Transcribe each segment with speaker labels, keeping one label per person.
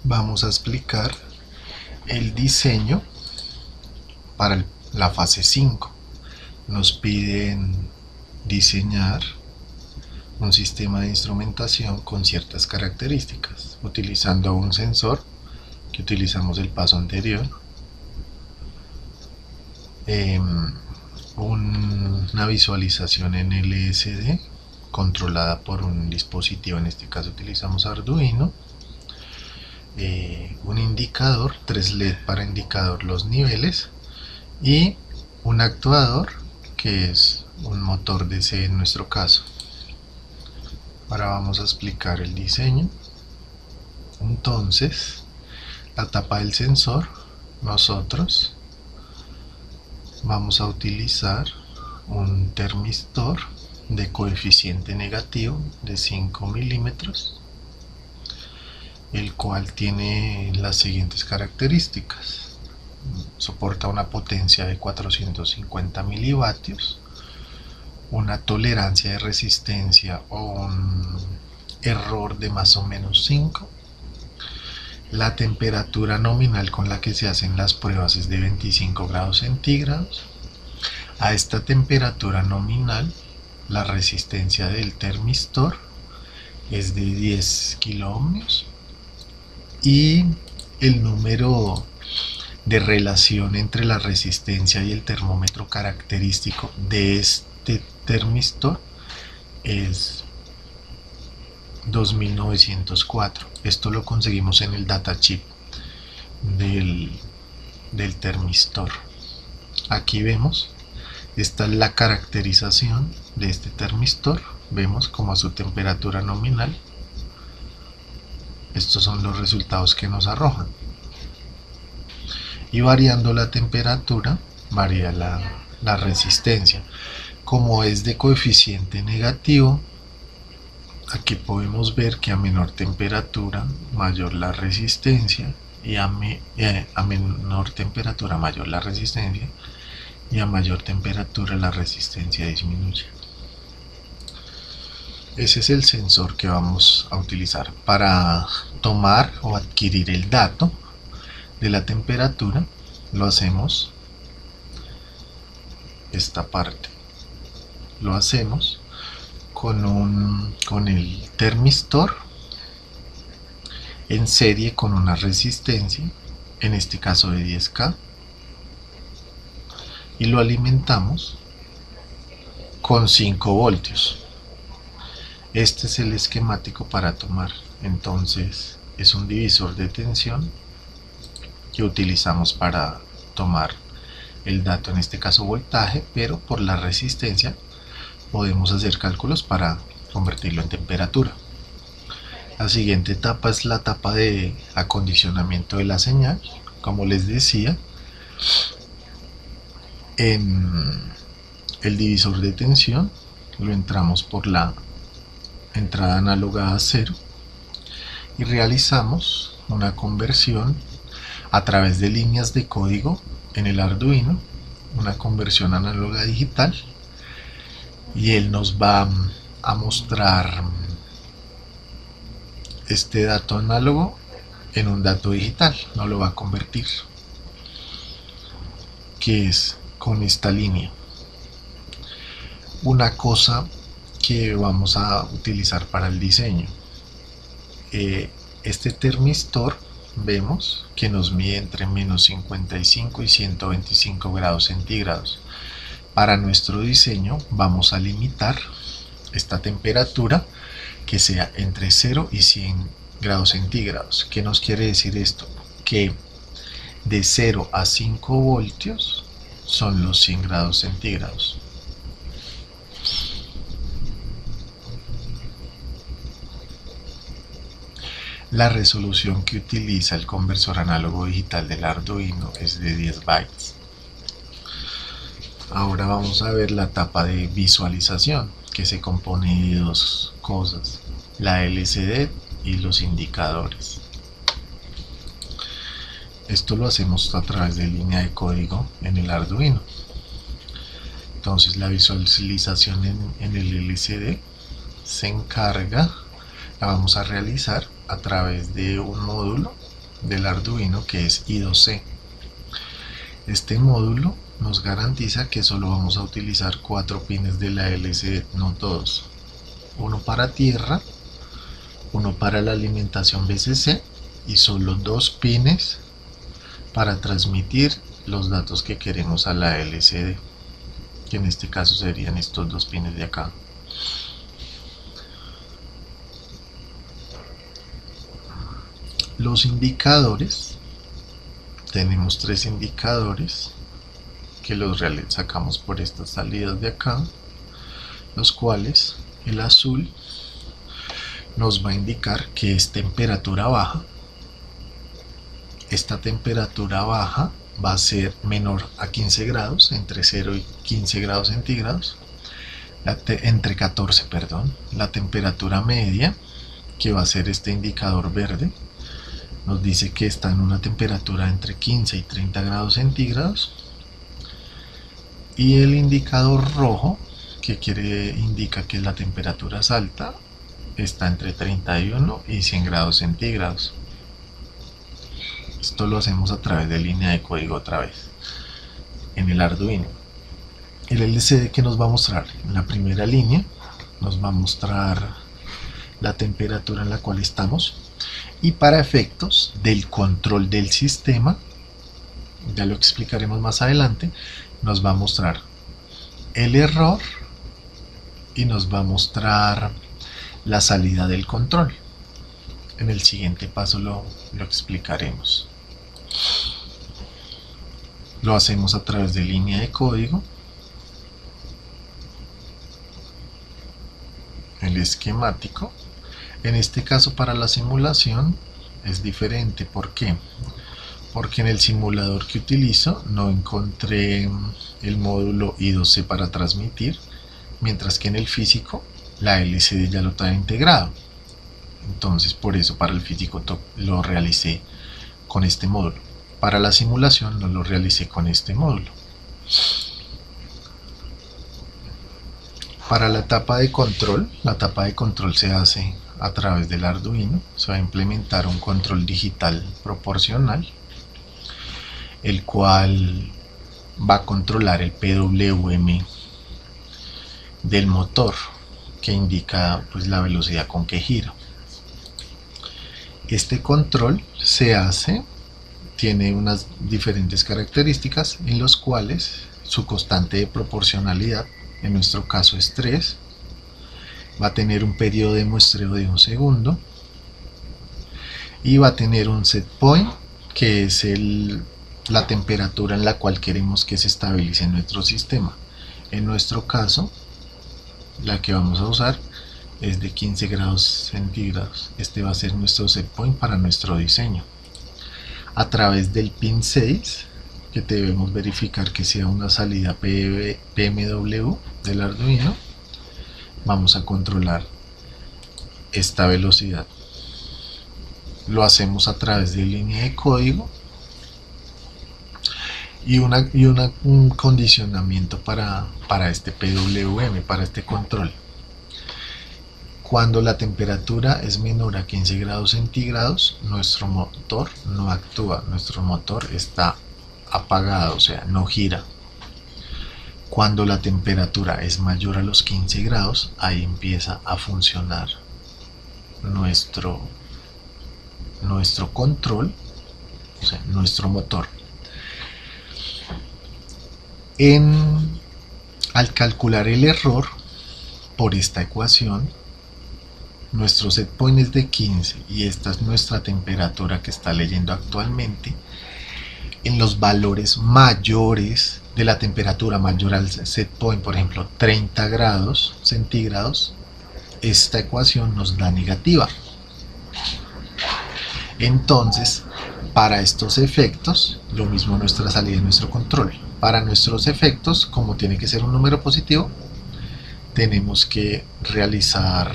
Speaker 1: vamos a explicar el diseño para la fase 5. Nos piden diseñar un sistema de instrumentación con ciertas características, utilizando un sensor que utilizamos el paso anterior, una visualización en LSD controlada por un dispositivo, en este caso utilizamos Arduino, un indicador, 3 LED para indicar los niveles y un actuador que es un motor DC en nuestro caso. Ahora vamos a explicar el diseño. Entonces, la tapa del sensor, nosotros vamos a utilizar un termistor de coeficiente negativo de 5 milímetros, el cual tiene las siguientes características: soporta una potencia de 450 milivatios, una tolerancia de resistencia o un error de más o menos 5. La temperatura nominal con la que se hacen las pruebas es de 25 grados centígrados. A esta temperatura nominal, la resistencia del termistor es de 10 kiloohmios y el número de relación entre la resistencia y el termómetro característico de este termistor es 2904. Esto lo conseguimos en el datachip del termistor. Aquí vemos, esta es la caracterización de este termistor. Vemos como a su temperatura nominal, estos son los resultados que nos arrojan, y variando la temperatura varía la resistencia. Como es de coeficiente negativo, aquí podemos ver que a menor temperatura mayor la resistencia, y a menor temperatura mayor la resistencia, y a mayor temperatura la resistencia disminuye. Ese es el sensor que vamos a utilizar para tomar o adquirir el dato de la temperatura. Lo hacemos, esta parte lo hacemos con el termistor en serie con una resistencia, en este caso de 10K, y lo alimentamos con 5 voltios. Este es el esquemático para tomar. Entonces es un divisor de tensión que utilizamos para tomar el dato, en este caso voltaje, pero por la resistencia podemos hacer cálculos para convertirlo en temperatura. La siguiente etapa es la etapa de acondicionamiento de la señal. Como les decía, en el divisor de tensión lo entramos por la entrada análoga a 0 y realizamos una conversión a través de líneas de código en el Arduino, una conversión análoga a digital, y él nos va a mostrar este dato análogo en un dato digital, no lo va a convertir, que es con esta línea. Una cosa que vamos a utilizar para el diseño, este termistor vemos que nos mide entre menos 55 y 125 grados centígrados. Para nuestro diseño vamos a limitar esta temperatura que sea entre 0 y 100 grados centígrados. ¿Qué nos quiere decir esto? Que de 0 a 5 voltios son los 100 grados centígrados. La resolución que utiliza el conversor análogo digital del Arduino es de 10 bytes. Ahora vamos a ver la etapa de visualización, que se compone de dos cosas: la LCD y los indicadores. Esto lo hacemos a través de línea de código en el Arduino. Entonces la visualización en el LCD se encarga, la vamos a realizar a través de un módulo del Arduino, que es I2C. Este módulo nos garantiza que solo vamos a utilizar 4 pines de la LCD, no todos. Uno para tierra, uno para la alimentación VCC y solo 2 pines para transmitir los datos que queremos a la LCD, que en este caso serían estos 2 pines de acá. Los indicadores, tenemos 3 indicadores que los sacamos por estas salidas de acá, los cuales el azul nos va a indicar que es temperatura baja. Esta temperatura baja va a ser menor a 15 grados, entre 0 y 15 grados centígrados, entre 14, perdón. La temperatura media, que va a ser este indicador verde, nos dice que está en una temperatura entre 15 y 30 grados centígrados. Y el indicador rojo, que indica que la temperatura es alta, está entre 31 y 100 grados centígrados. Esto lo hacemos a través de línea de código otra vez en el Arduino. El LCD que nos va a mostrar en la primera línea nos va a mostrar la temperatura en la cual estamos, y para efectos del control del sistema, ya lo explicaremos más adelante, nos va a mostrar el error y nos va a mostrar la salida del control. En el siguiente paso lo explicaremos. Lo hacemos a través de línea de código. El esquemático. En este caso, para la simulación es diferente. ¿Por qué? Porque en el simulador que utilizo no encontré el módulo I2C para transmitir, mientras que en el físico la LCD ya lo trae integrado. Entonces por eso para el físico lo realicé con este módulo. Para la simulación no lo realicé con este módulo. Para la etapa de control se hace a través del Arduino. Se va a implementar un control digital proporcional, el cual va a controlar el PWM del motor, que indica pues la velocidad con que gira. Este control tiene unas diferentes características, en los cuales su constante de proporcionalidad, en nuestro caso es 3, va a tener un periodo de muestreo de 1 segundo y va a tener un set point, que es la temperatura en la cual queremos que se estabilice nuestro sistema. En nuestro caso, la que vamos a usar es de 15 grados centígrados. Este va a ser nuestro set point para nuestro diseño. A través del pin 6, que debemos verificar que sea una salida PMW del Arduino, vamos a controlar esta velocidad. Lo hacemos a través de línea de código y un condicionamiento para este PWM, para este control. Cuando la temperatura es menor a 15 grados centígrados, nuestro motor no actúa, nuestro motor está apagado, o sea, no gira. Cuando la temperatura es mayor a los 15 grados, ahí empieza a funcionar nuestro control, o sea, nuestro motor. Al calcular el error por esta ecuación, nuestro set point es de 15 y esta es nuestra temperatura que está leyendo actualmente. En los valores mayores de la temperatura mayor al set point, por ejemplo 30 grados centígrados, esta ecuación nos da negativa. Entonces, para estos efectos, lo mismo nuestra salida y nuestro control. Para nuestros efectos, como tiene que ser un número positivo, tenemos que realizar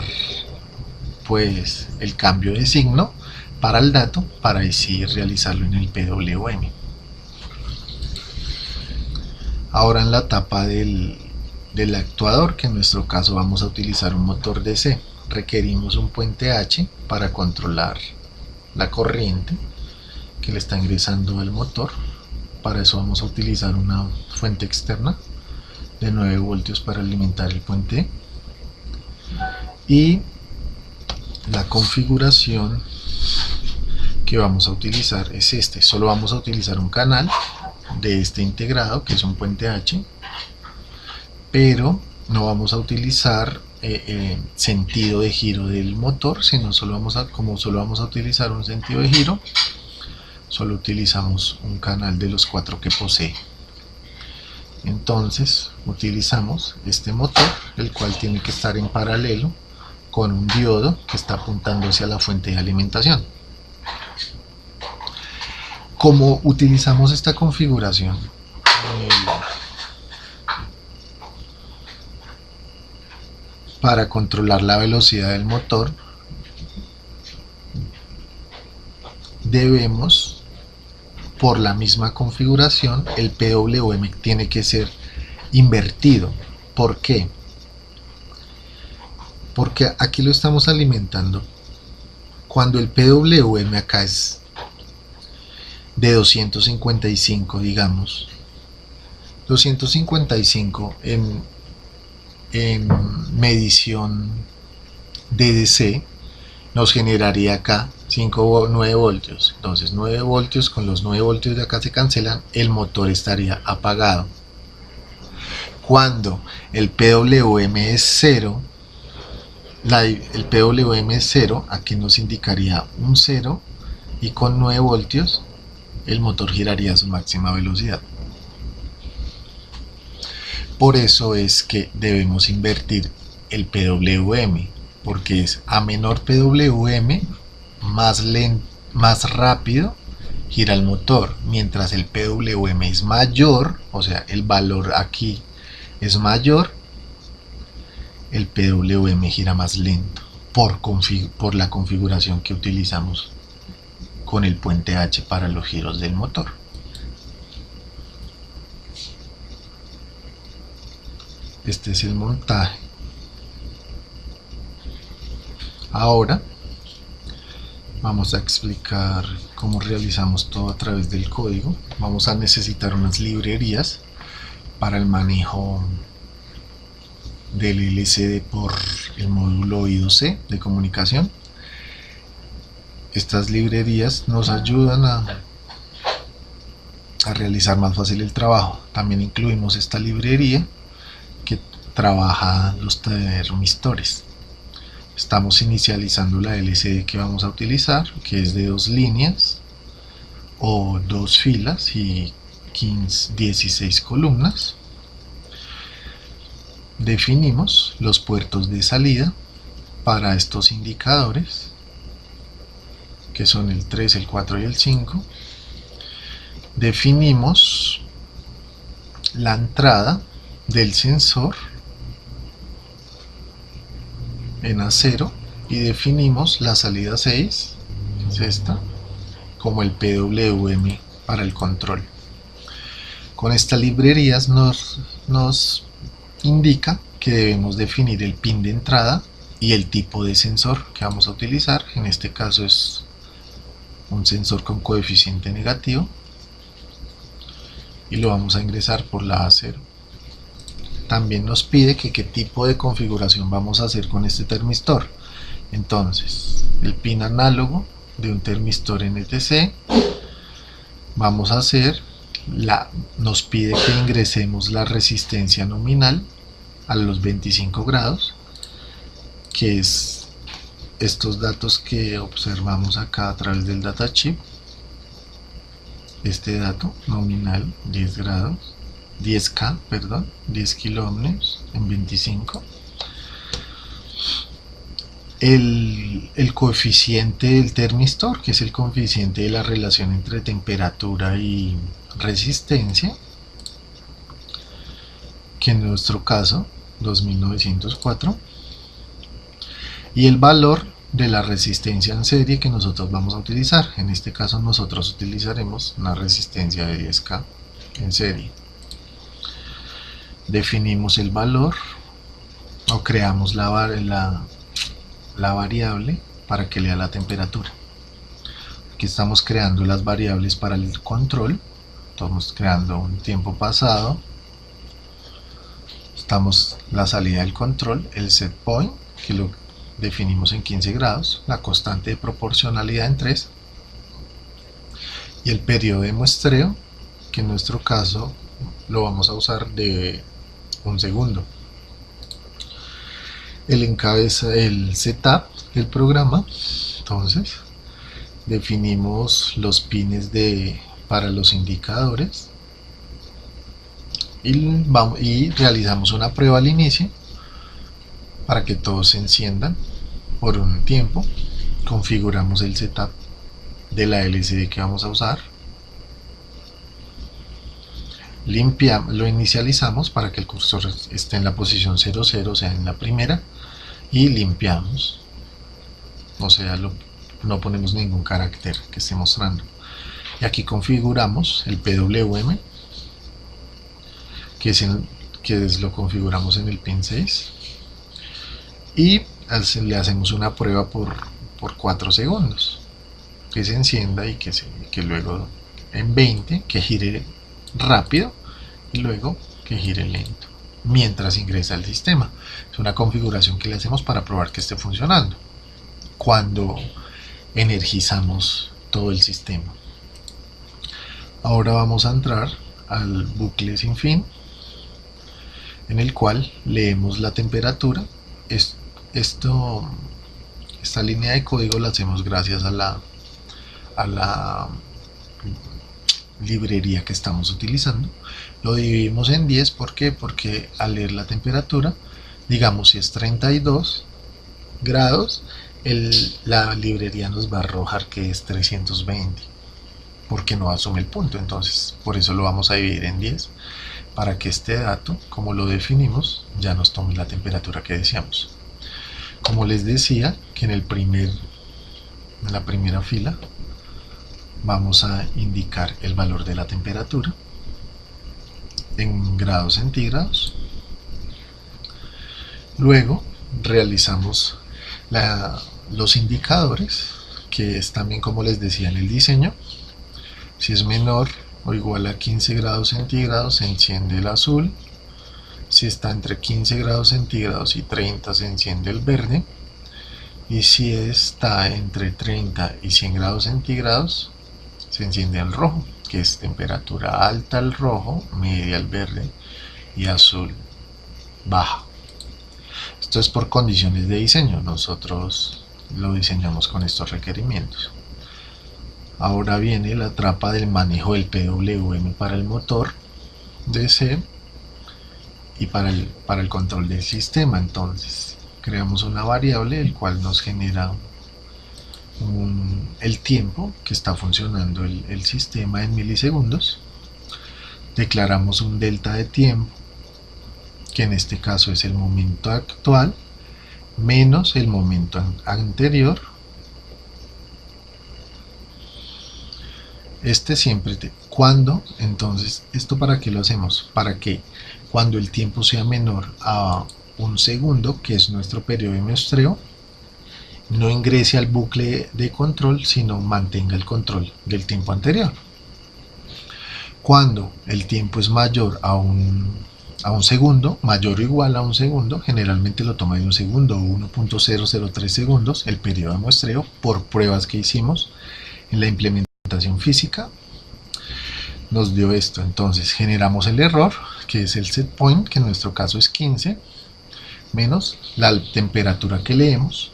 Speaker 1: pues el cambio de signo para el dato, para así realizarlo en el PWM. Ahora en la etapa del actuador, que en nuestro caso vamos a utilizar un motor DC, requerimos un puente H para controlar la corriente. que le está ingresando el motor. Para eso vamos a utilizar una fuente externa de 9 voltios para alimentar el puente y la configuración que vamos a utilizar es solo vamos a utilizar un canal de este integrado que es un puente H, pero no vamos a utilizar sentido de giro del motor, sino como solo vamos a utilizar un sentido de giro, solo utilizamos un canal de los 4 que posee. Entonces utilizamos este motor, el cual tiene que estar en paralelo con un diodo que está apuntando hacia la fuente de alimentación. Como utilizamos esta configuración para controlar la velocidad del motor, debemos, por la misma configuración, el PWM tiene que ser invertido. ¿Por qué? Porque aquí lo estamos alimentando. Cuando el PWM acá es de 255, digamos, 255 en medición DDC nos generaría acá 9 voltios. Entonces 9 voltios con los 9 voltios de acá se cancelan, el motor estaría apagado. Cuando el PWM es 0, el PWM es 0, aquí nos indicaría un 0 y con 9 voltios el motor giraría a su máxima velocidad. Por eso es que debemos invertir el PWM, porque es a menor PWM más rápido gira el motor, mientras el PWM es mayor, o sea el valor aquí es mayor, el PWM gira más lento por la configuración que utilizamos con el puente H para los giros del motor. Este es el montaje. Ahora vamos a explicar cómo realizamos todo a través del código. Vamos a necesitar unas librerías para el manejo del LCD por el módulo I2C de comunicación. Estas librerías nos ayudan a realizar más fácil el trabajo. También incluimos esta librería que trabaja los termistores. Estamos inicializando la LCD que vamos a utilizar, que es de 2 líneas o 2 filas y 16 columnas. Definimos los puertos de salida para estos indicadores, que son el 3, el 4 y el 5. Definimos la entrada del sensor en A0 y definimos la salida 6, que es esta, como el PWM para el control. Con estas librerías nos indica que debemos definir el pin de entrada y el tipo de sensor que vamos a utilizar. En este caso es un sensor con coeficiente negativo y lo vamos a ingresar por la A0. También nos pide que qué tipo de configuración vamos a hacer con este termistor. Entonces, el pin análogo de un termistor NTC, vamos a hacer nos pide que ingresemos la resistencia nominal a los 25 grados, que es estos datos que observamos acá a través del datachip. Este dato nominal 10 grados, 10K, perdón, 10 kiloohms en 25. El coeficiente del termistor, que es el coeficiente de la relación entre temperatura y resistencia, que en nuestro caso 2904, y el valor de la resistencia en serie que nosotros vamos a utilizar. En este caso nosotros utilizaremos una resistencia de 10K en serie. Definimos el valor o creamos la variable para que lea la temperatura. aquí estamos creando las variables para el control. Estamos creando un tiempo pasado, estamos la salida del control, el set point, que lo definimos en 15 grados, la constante de proporcionalidad en 3, y el periodo de muestreo, que en nuestro caso lo vamos a usar de 1 segundo. El setup del programa, entonces definimos los pines para los indicadores y realizamos una prueba al inicio para que todos se enciendan por un tiempo. Configuramos el setup de la LCD que vamos a usar, lo inicializamos para que el cursor esté en la posición 00, o sea en la primera, y limpiamos, o sea no ponemos ningún carácter que esté mostrando. Y aquí configuramos el PWM, que lo configuramos en el pin 6, y le hacemos una prueba por 4 segundos, que se encienda y que luego en 20 que gire rápido y luego que gire lento mientras ingresa al sistema. Es una configuración que le hacemos para probar que esté funcionando cuando energizamos todo el sistema. Ahora vamos a entrar al bucle sin fin, en el cual leemos la temperatura. Esta línea de código la hacemos gracias a la librería que estamos utilizando. Lo dividimos en 10, ¿por qué? Porque al leer la temperatura, digamos si es 32 grados, la librería nos va a arrojar que es 320, porque no asume el punto. Entonces por eso lo vamos a dividir en 10, para que este dato, como lo definimos, ya nos tome la temperatura que deseamos. Como les decía, que en la primera fila vamos a indicar el valor de la temperatura en grados centígrados. Luego realizamos los indicadores, que es también como les decía en el diseño. Si es menor o igual a 15 grados centígrados se enciende el azul, si está entre 15 grados centígrados y 30 se enciende el verde, y si está entre 30 y 100 grados centígrados se enciende el rojo, que es temperatura alta el rojo, media el verde y azul baja. Esto es por condiciones de diseño, nosotros lo diseñamos con estos requerimientos. Ahora viene la etapa del manejo del PWM para el motor DC y para el control del sistema. Entonces creamos una variable el cual nos genera el tiempo que está funcionando el sistema en milisegundos. Declaramos un delta de tiempo, que en este caso es el momento actual menos el momento anterior. Entonces, ¿esto para qué lo hacemos? Para que cuando el tiempo sea menor a 1 segundo, que es nuestro periodo de muestreo, no ingrese al bucle de control, sino mantenga el control del tiempo anterior. Cuando el tiempo es mayor a un segundo, mayor o igual a 1 segundo, generalmente lo toma de 1 segundo o 1.003 segundos, el periodo de muestreo, por pruebas que hicimos en la implementación física, nos dio esto. Entonces generamos el error, que es el set point, que en nuestro caso es 15, menos la temperatura que leemos,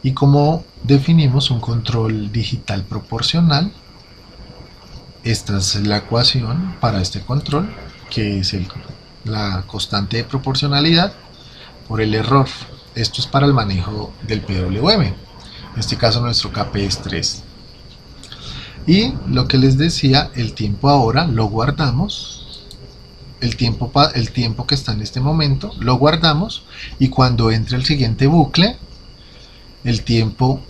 Speaker 1: y como definimos un control digital proporcional, esta es la ecuación para este control, que es la constante de proporcionalidad por el error. Esto es para el manejo del PWM, en este caso nuestro KP es 3. Y lo que les decía, el tiempo ahora lo guardamos, el tiempo que está en este momento lo guardamos, y cuando entre el siguiente bucle, el tiempo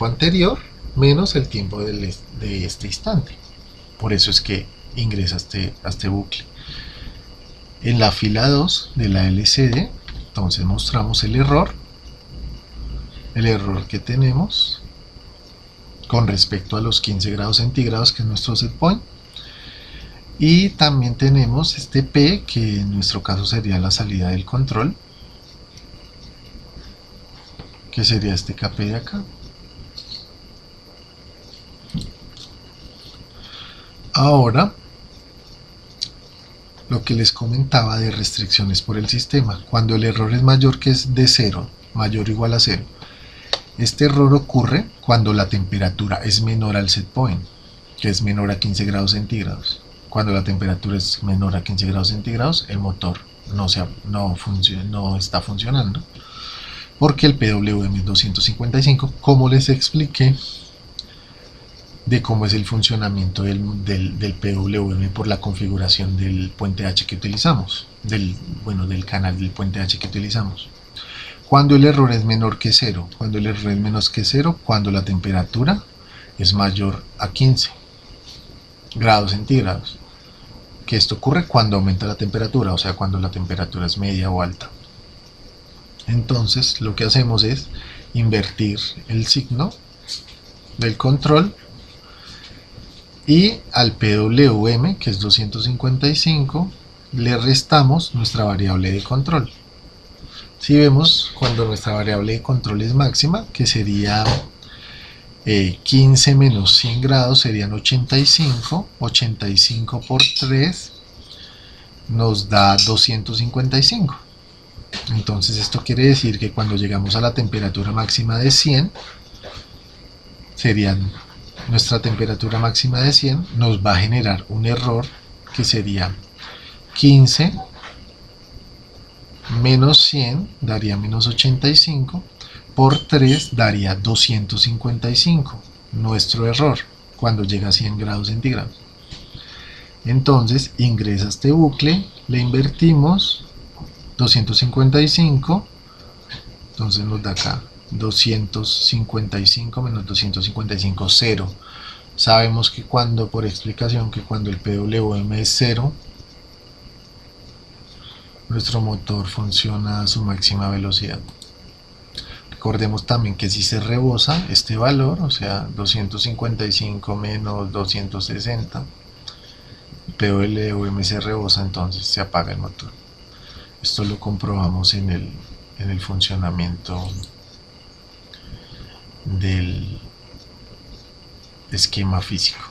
Speaker 1: anterior menos el tiempo de este instante. Por eso es que ingresa a este bucle. En la fila 2 de la LCD, entonces mostramos el error que tenemos, con respecto a los 15 grados centígrados, que es nuestro set point. Y también tenemos este P, que en nuestro caso sería la salida del control, que sería este KP de acá. Ahora, lo que les comentaba de restricciones por el sistema, cuando el error es mayor que es de 0, mayor o igual a 0, este error ocurre cuando la temperatura es menor al set point, que es menor a 15 grados centígrados. Cuando la temperatura es menor a 15 grados centígrados, el motor no está funcionando, porque el PWM es 255, como les expliqué de cómo es el funcionamiento del PWM por la configuración del puente H que utilizamos, del canal del puente H que utilizamos. Cuando el error es menor que 0, cuando el error es menos que 0, cuando la temperatura es mayor a 15 grados centígrados, que esto ocurre cuando aumenta la temperatura, o sea, cuando la temperatura es media o alta. Entonces lo que hacemos es invertir el signo del control y al PWM, que es 255, le restamos nuestra variable de control. Si vemos, cuando nuestra variable de control es máxima, que sería 15 menos 100 grados, serían 85, 85 por 3 nos da 255. Entonces esto quiere decir que cuando llegamos a la temperatura máxima de 100, nuestra temperatura máxima de 100 nos va a generar un error que sería 15 menos 100 daría menos 85, por 3 daría 255, nuestro error cuando llega a 100 grados centígrados. Entonces ingresa este bucle, le invertimos 255, entonces nos da acá 255 menos 255, 0. Sabemos que por explicación, que cuando el PWM es 0, nuestro motor funciona a su máxima velocidad. Recordemos también que si se rebosa este valor, o sea 255 menos 260, el PWM se rebosa, entonces se apaga el motor. Esto lo comprobamos en el funcionamiento del esquema físico.